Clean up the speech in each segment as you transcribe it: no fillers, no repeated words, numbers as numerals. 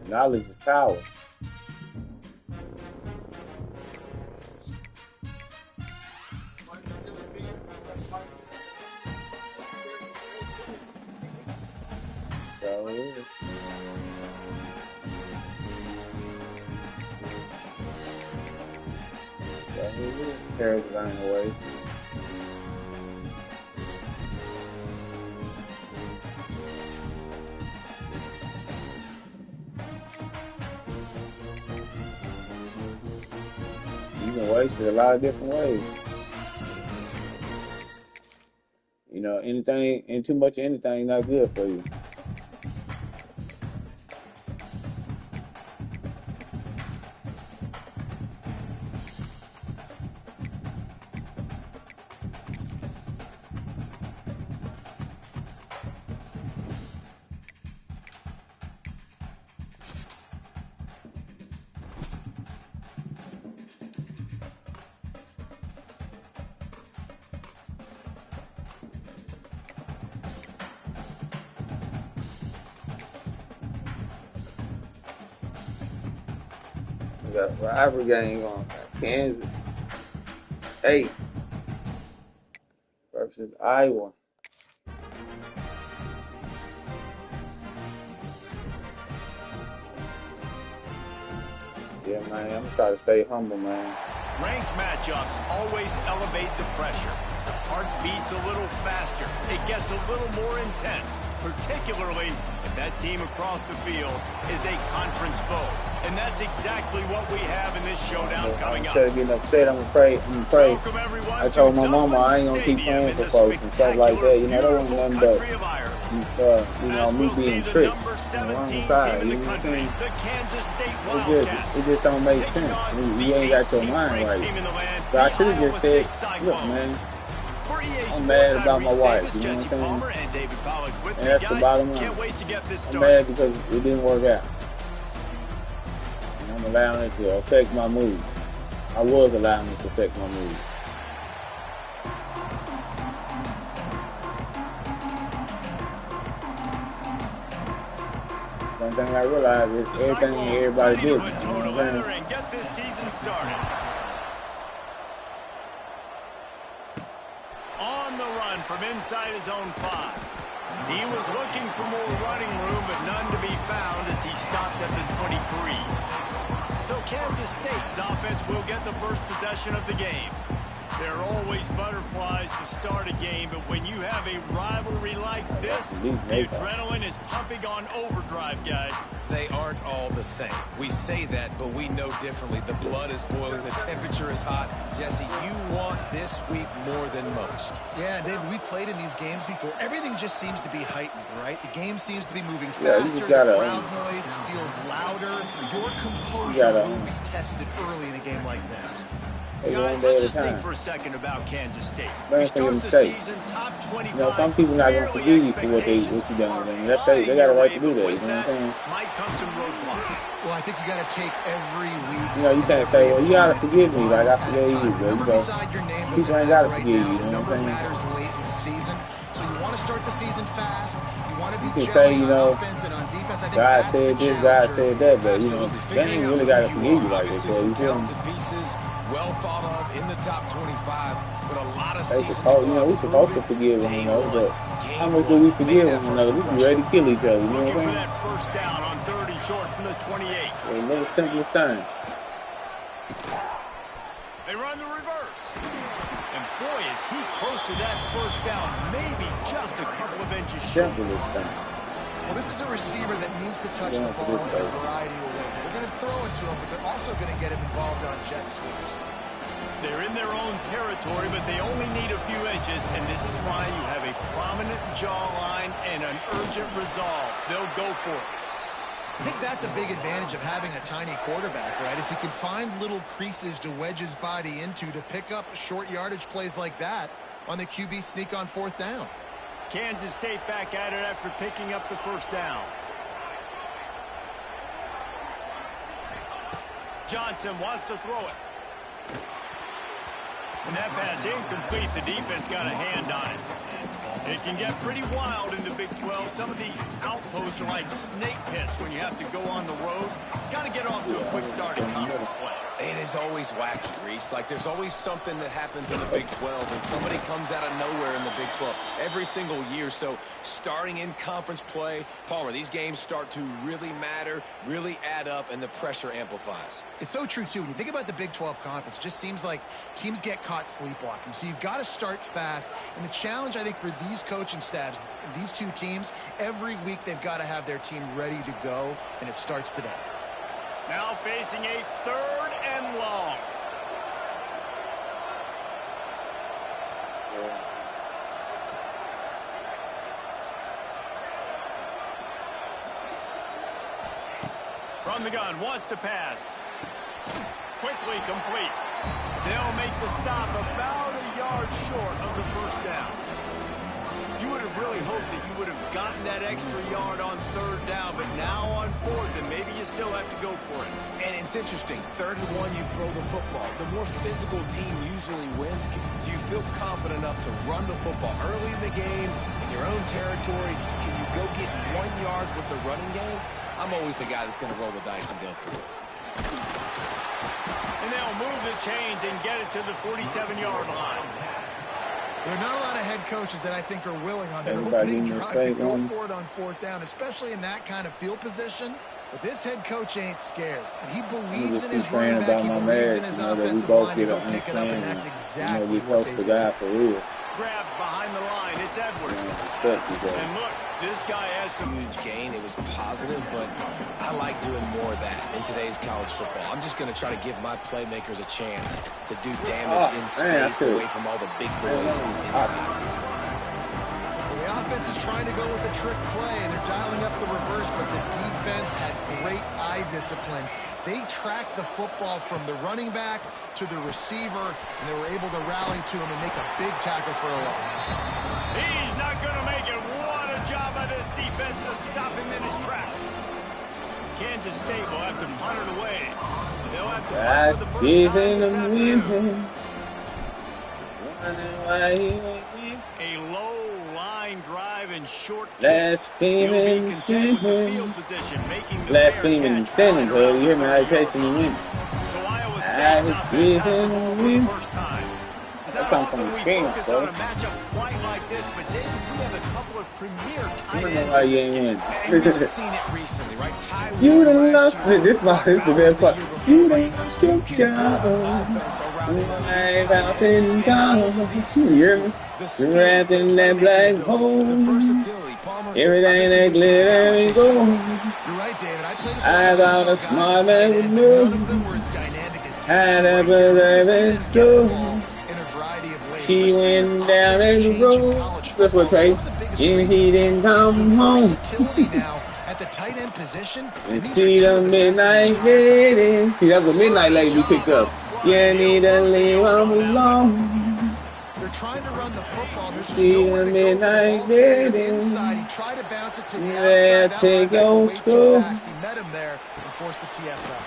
Knowledge is power. So Carolina away. You can waste it a lot of different ways. You know, anything and too much of anything not good for you. Got a rivalry game on. Kansas State versus Iowa. Yeah, man, I'm gonna try to stay humble, man. Ranked matchups always elevate the pressure. The heart beats a little faster. It gets a little more intense, particularly if that team across the field is a conference foe. And that's exactly what we have in this showdown coming up. Instead of getting upset, I'm gonna pray. I told my mama I ain't gonna keep playing for folks and stuff like that. You know, that wasn't nothing but you know, me being tricked on the wrong side. You know what I'm saying? It just don't make sense. You ain't got your mind right. So I should have just said, look, man, I'm mad about my wife. You know what I'm saying? And that's the bottom line. I'm mad because it didn't work out. I'm allowing it to affect my mood. I was allowing it to affect my mood. One thing I realized is everything everybody did. You know what I'm saying? And get this season started. On the run from inside his own 5. He was looking for more running room, but none to be found as he stopped at the 23. So Kansas State's offense will get the first possession of the game. There are always butterflies to start a game, but when you have a rivalry like this, the adrenaline is pumping on overdrive, guys. They aren't all the same. We say that, but we know differently. The blood is boiling. The temperature is hot. Jesse, you want this week more than most. Yeah, David, we played in these games before. Everything just seems to be heightened, right? The game seems to be moving faster. The crowd noise feels louder. Your composure will be tested early in a game like this. Guys, let's just think for a second about Kansas State. We start the season top 25. You know, some people not going to forgive you for what you done. And they got a right to do that. You know what I'm saying? Might come some roadblocks. Well, I think you got to take every week. You know, you can't say, well, you got to forgive me like I forgave you, bro. You know, people ain't got to forgive you. You know what I'm saying? Matters late in the season, so you want to start the season fast. You want to be you can say, you know, offense and on defense. I think God said this, God said that, but you know, they ain't really got to forgive you like this. So you feel me? Well thought of in the top 25, but a lot of season. You know, we're supposed to forgive one another, but how much do we forgive one another? We be ready to kill each other. You know what I'm saying? That first down on 3rd and short from the 28. It's the simplest thing. They run the reverse. And boy, is he close to that first down, maybe just a couple of inches short. Simplest thing. Well, this is a receiver that needs to touch the ball in a variety of ways. They're going to throw it to him, but they're also going to get him involved on jet sweeps. They're in their own territory, but they only need a few inches, and this is why you have a prominent jawline and an urgent resolve. They'll go for it. I think that's a big advantage of having a tiny quarterback, right? Is he can find little creases to wedge his body into to pick up short yardage plays like that on the QB sneak on 4th down. Kansas State back at it after picking up the first down. Johnson wants to throw it. And that pass incomplete. The defense got a hand on it. It can get pretty wild in the Big 12. Some of these outposts are like snake pits when you have to go on the road. Got to get off to a quick start in conference play. It is always wacky, Reese. Like, there's always something that happens in the Big 12, and somebody comes out of nowhere in the Big 12 every single year. So, starting in conference play, Palmer, these games start to really matter, really add up, and the pressure amplifies. It's so true, too. When you think about the Big 12 conference, it just seems like teams get caught sleepwalking. So, you've got to start fast. And the challenge, I think, for these coaching staffs, these two teams, every week they've got to have their team ready to go, and it starts today. Now facing a 3rd and long. From the gun, wants to pass. Quickly complete. They'll make the stop about a yard short of the first down. You would have really hoped that you would have gotten that extra yard on 3rd down, but now on 4th, and maybe you still have to go for it. And it's interesting. 3rd and 1, you throw the football. The more physical team usually wins. Do you feel confident enough to run the football early in the game, in your own territory? Can you go get 1 yard with the running game? I'm always the guy that's going to roll the dice and go for it. And they'll move the chains and get it to the 47-yard line. There are not a lot of head coaches that I think are willing on their opening drive to go for it on 4th down, especially in that kind of field position. But this head coach ain't scared. And he believes in his running back. He believes in his offensive line. He'll pick it up, and that's exactly what they do. Grab behind the line. It's Edwards. And look, this guy has some huge gain. It was positive, but I like doing more of that in today's college football. I'm just going to try to give my playmakers a chance to do damage in space away from all the big boys inside. The offense is trying to go with a trick play, and they're dialing up the reverse, but the defense had great eye discipline. They tracked the football from the running back to the receiver, and they were able to rally to him and make a big tackle for a loss. He's not going to make it. What a job by this defense to stop him in his tracks. Kansas State will have to punt it away. They'll have to punt for the first time this afternoon. A low line drive and short blaspheming sin. Blaspheming sin, you hear me? I chasing you in. So Iowa State's offense has the ball for the first time. It's not often we focus on a matchup quite like this, but David, we have a couple of premier tight ends. And we've seen it recently, right? You done lost it. This is the best part. You done lost your job. I'm bouncing down. You hear me? You're wrapped in that black hole. Everything that glitters gold. You're right, David. I thought a smart man would move. Had a brother so. She went down the road. That's what Trey. And he didn't come home. At the tight end position. And see the midnight lady. See, that's the midnight lady we picked up. You need to leave them alone. They're trying to run the football. There's just see nowhere the to go midnight lady. Inside. He tried to bounce it to the outside. Take your way too fast. He met him there and forced the TFL.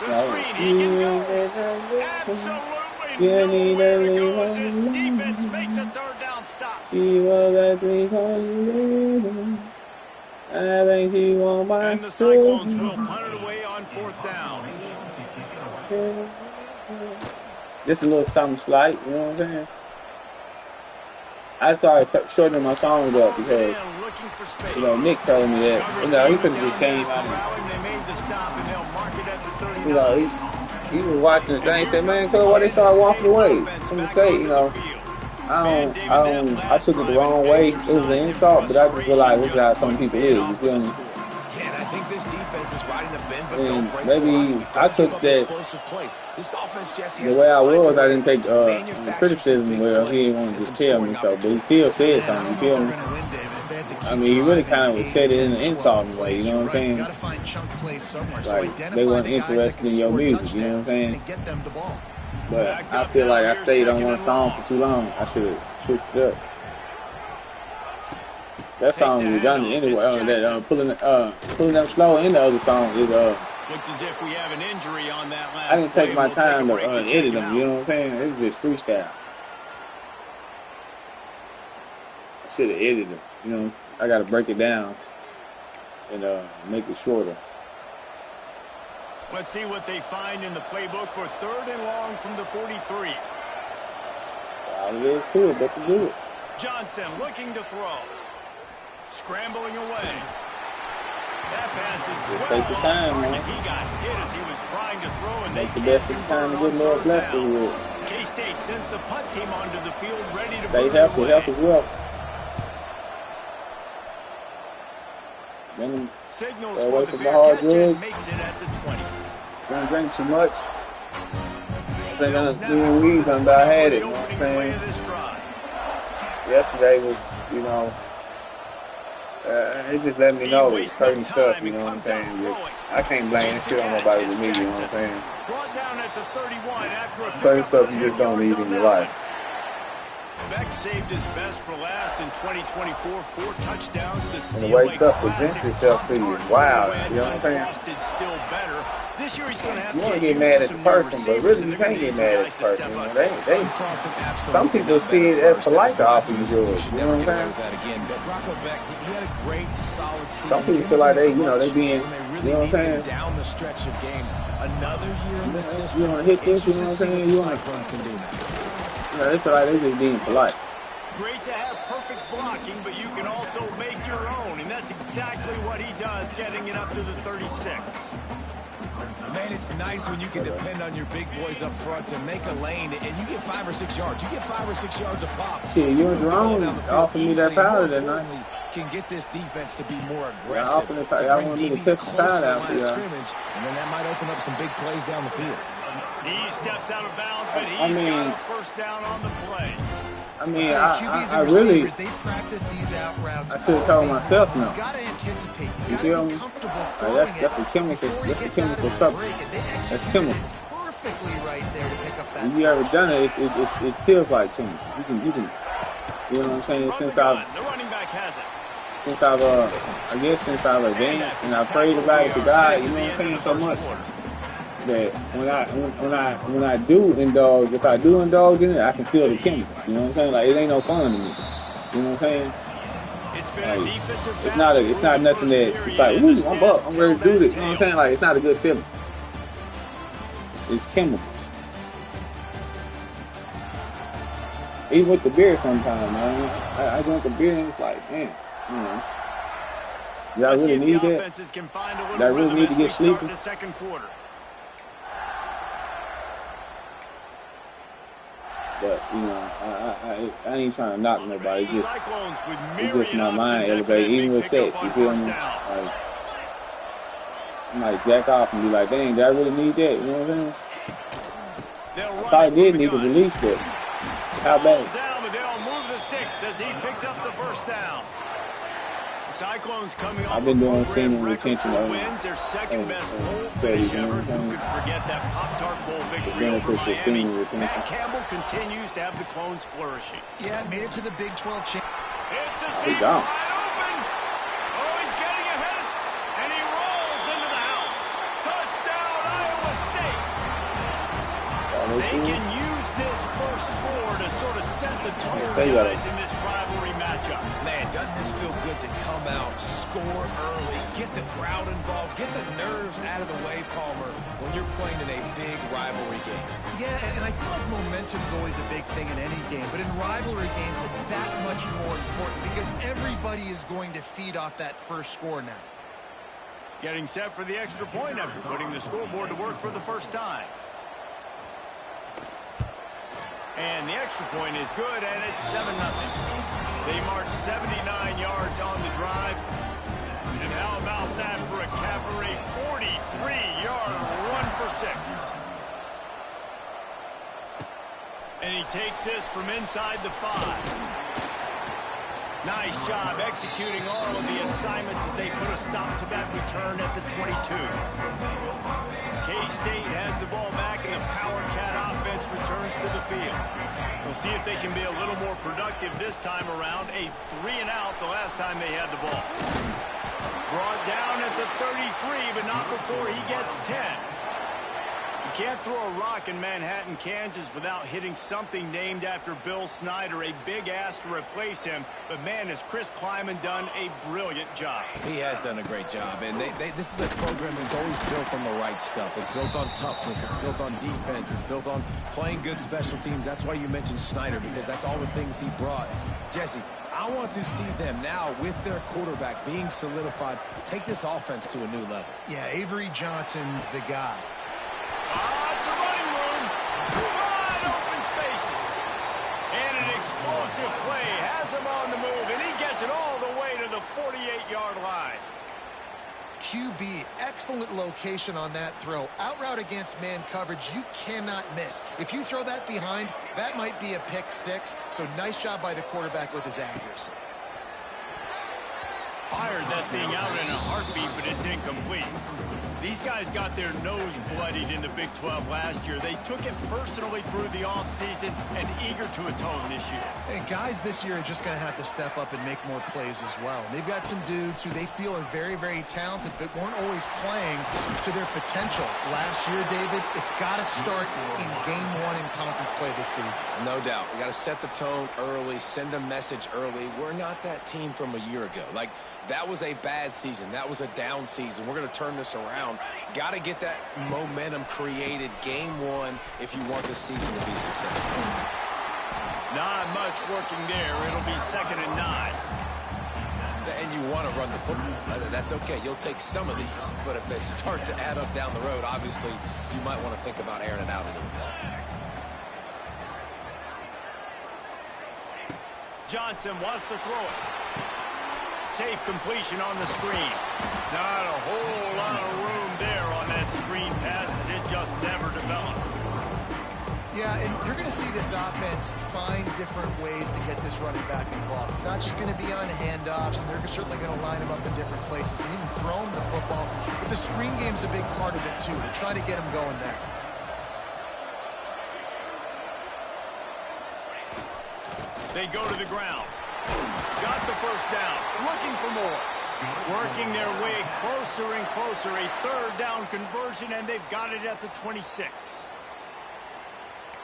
The screen, he can go. Absolutely nowhere to go as his defense makes a 3rd down stop. She was a 300. I think she won my and the soul. Cyclones will punt it away on 4th down. Just a little something slight, you know what I'm saying? I started shortening my songs up because, you know, Nick told me that, you know, he could have just came out and, you know, he was watching the thing and said, man, cuz why they start walking away from the state, you know? I took it the wrong way. It was an insult, but I just realized this is how some people is, you feel me? Yeah, and I think this defense is riding the bend, but and maybe I took that this offense, Jesse, the way I was. I didn't take criticism well. He didn't want to just tell me so, but he still said something. You feel me? I mean, he really kind of said it in an insulting way. You know what I'm saying? Like they weren't interested in your music. You know what I'm saying? But I feel like I stayed on one song for too long. I should have switched it up. That song is redundant anyway. Pulling up slow in the other song is looks as if we have an injury on that last I didn't take my time to edit them. You know what I'm saying? It's just freestyle. should have edited it. You know, I got to break it down and make it shorter. Let's see what they find in the playbook for 3rd and long from the 43. All it is to it, but to do it. Johnson looking to throw. Scrambling away. That pass is just take the time, man. He got hit as he was trying to throw, and make the best of the time to get Lord bless the Lord. K-State sends the punt team onto the field ready to stay healthy, help as well. Then signals away for from the the hard drugs. drugs. Makes it at the 20. Don't drink too much. I think me and we done about had it, you know what I'm saying? Yesterday was, you know, it just let me know certain stuff, you know what I'm saying? Just, I can't blame this shit on nobody with me, you know what I'm saying? Certain stuff you just don't need in your life. Beck saved his best for last in 2024, 4 touchdowns to seal. And the way stuff presents itself to you, wow, you know what I'm saying? Still better. This year he's going to have you want to get mad at the person, but really you can't get mad at the person. You know, they some people see it as polite to offer you drugs. You know what I'm saying? Some people feel like they, you know, they being, you know what I'm saying? Down the stretch of games, another year in the system. You want to hit this, you know what I'm saying? You want to. You know, they feel like they just being polite. Great to have perfect blocking, but you can also make your own, and that's exactly what he does, getting it up to the 36. Man, it's nice when you can depend on your big boys up front to make a lane, and you get 5 or 6 yards. You get 5 or 6 yards a pop. Shit, you and Jerome offered me that powder that night. Can get this defense to be more aggressive. Yeah, I want me to test the powder out for y'all. And then that might open up some big plays down the field. He steps out of bounds, but he's got a first down on the play. I mean, I really, I should have told myself no. You feel me? Like that's a chemical, that's a chemical substance. That's chemical. If you ever done it, it feels like chemical. You can, you know what I'm saying? Since I've advanced and I've prayed about it to God, you know what I'm saying, so much that when I do indulge, if I do indulge in it, I can feel the chemical. You know what I'm saying? Like it ain't no fun to me. You know what I'm saying? Like, it's not nothing that it's like, ooh, I'm up, I'm ready to do this. You know what I'm saying? Like it's not a good feeling. It's chemical. Even with the beer sometimes, man. I drink a beer and it's like, man, you know. Do I really need that? Do I really need to get sleepy? But, you know, I ain't trying to knock nobody. It's just my mind elevated. Even with sex, you feel me? Like, I might jack off and be like, dang, do I really need that? You know what I'm saying? I probably did need a release, but how bad? They don't move the sticks as he picks up the first down. Cyclones coming off. I've been doing senior retention wins their second best bowl finish ever. Who could forget that Pop-Tart Bowl victory over Miami? Matt Campbell continues to have the clones flourishing. Yeah, made it to the Big 12 championship. It's a seam wide open. Oh, he's getting ahead, and he rolls into the house. Touchdown, Iowa State. They can use this first score to sort of set the tone, guys, in this rivalry matchup. Man, doesn't this feel good to come out, score early, get the crowd involved, get the nerves out of the way, Palmer, when you're playing in a big rivalry game? Yeah, and I feel like momentum's always a big thing in any game, but in rivalry games, it's that much more important because everybody is going to feed off that first score now. Getting set for the extra point after putting the scoreboard to work for the first time. And the extra point is good, and it's 7-0. They march 79 yards on the drive. And how about that for a cabaret 43-yard run for 6? And he takes this from inside the 5. Nice job executing all of the assignments as they put a stop to that return at the 22. K-State has the ball back, and the Power Cat offense returns to the field. We'll see if they can be a little more productive this time around. A 3-and-out the last time they had the ball. Brought down at the 33, but not before he gets 10. You can't throw a rock in Manhattan, Kansas without hitting something named after Bill Snyder, a big ass to replace him. But, man, has Chris Kleiman done a brilliant job. He has done a great job. And this is a program that's always built on the right stuff. It's built on toughness. It's built on defense. It's built on playing good special teams. That's why you mentioned Snyder, because that's all the things he brought. Jesse, I want to see them now, with their quarterback being solidified, take this offense to a new level. Yeah, Avery Johnson's the guy. It's a running room. Wide open spaces. And an explosive play has him on the move, and he gets it all the way to the 48-yard line. QB, excellent location on that throw. Out route against man coverage, you cannot miss. If you throw that behind, that might be a pick six. So nice job by the quarterback with his accuracy. Fired that thing out in a heartbeat, but it's incomplete. These guys got their nose bloodied in the Big 12 last year. They took it personally through the offseason and eager to atone this year. And guys this year are just going to have to step up and make more plays as well. They've got some dudes who they feel are very, very talented, but weren't always playing to their potential. Last year, David, it's got to start in game one in conference play this season. No doubt. We got to set the tone early, send a message early. We're not that team from a year ago. Like, that was a bad season. That was a down season. We're going to turn this around. Got to get that momentum created game one if you want this season to be successful. Not much working there. It'll be 2nd and 9. And you want to run the football. That's okay. You'll take some of these. But if they start to add up down the road, obviously, you might want to think about airing it out a little bit. Johnson wants to throw it. Safe completion on the screen. Not a whole lot of room there on that screen pass, as it just never developed. Yeah, and you're going to see this offense find different ways to get this running back involved. It's not just going to be on handoffs, and they're certainly going to line him up in different places and even throw him the football. But the screen game's a big part of it, too, to try to get him going there. They go to the ground. Got the first down. Looking for more. Working their way closer and closer. A 3rd down conversion, and they've got it at the 26.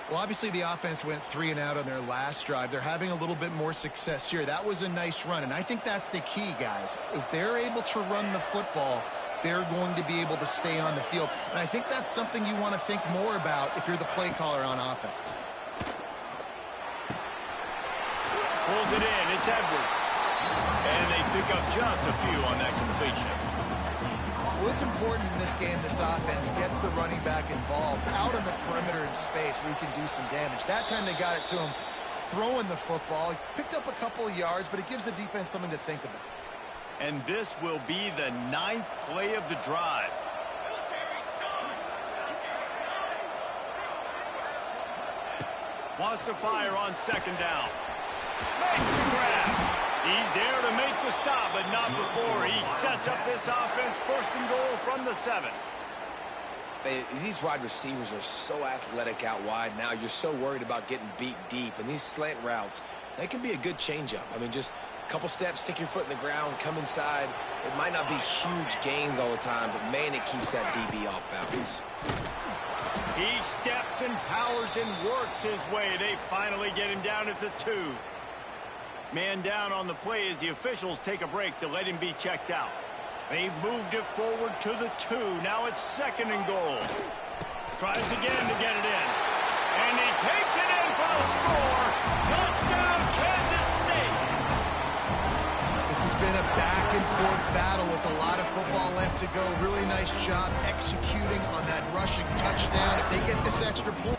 Well, obviously the offense went 3 and out on their last drive. They're having a little bit more success here. That was a nice run, and I think that's the key, guys. If they're able to run the football, they're going to be able to stay on the field. And I think that's something you want to think more about if you're the play caller on offense. Pulls it in. It's Edwards. And they pick up just a few on that completion. Well, it's important in this game, this offense gets the running back involved out on the perimeter in space where he can do some damage. That time they got it to him throwing the football. He picked up a couple of yards, but it gives the defense something to think about. And this will be the 9th play of the drive. Wants to fire on 2nd down. Makes the grab. He's there to make the stop, but not before he sets up this offense 1st and goal from the 7. These wide receivers are so athletic out wide now. You're so worried about getting beat deep. And these slant routes, they can be a good changeup. I mean, just a couple steps, stick your foot in the ground, come inside. It might not be huge gains all the time, but, man, it keeps that DB off balance. He steps and powers and works his way. They finally get him down at the 2. Man down on the play as the officials take a break to let him be checked out. They've moved it forward to the 2. Now it's 2nd and goal. Tries again to get it in. And he takes it in for the score. Touchdown, Kansas State. This has been a back-and-forth battle with a lot of football left to go. Really nice job executing on that rushing touchdown. If they get this extra point.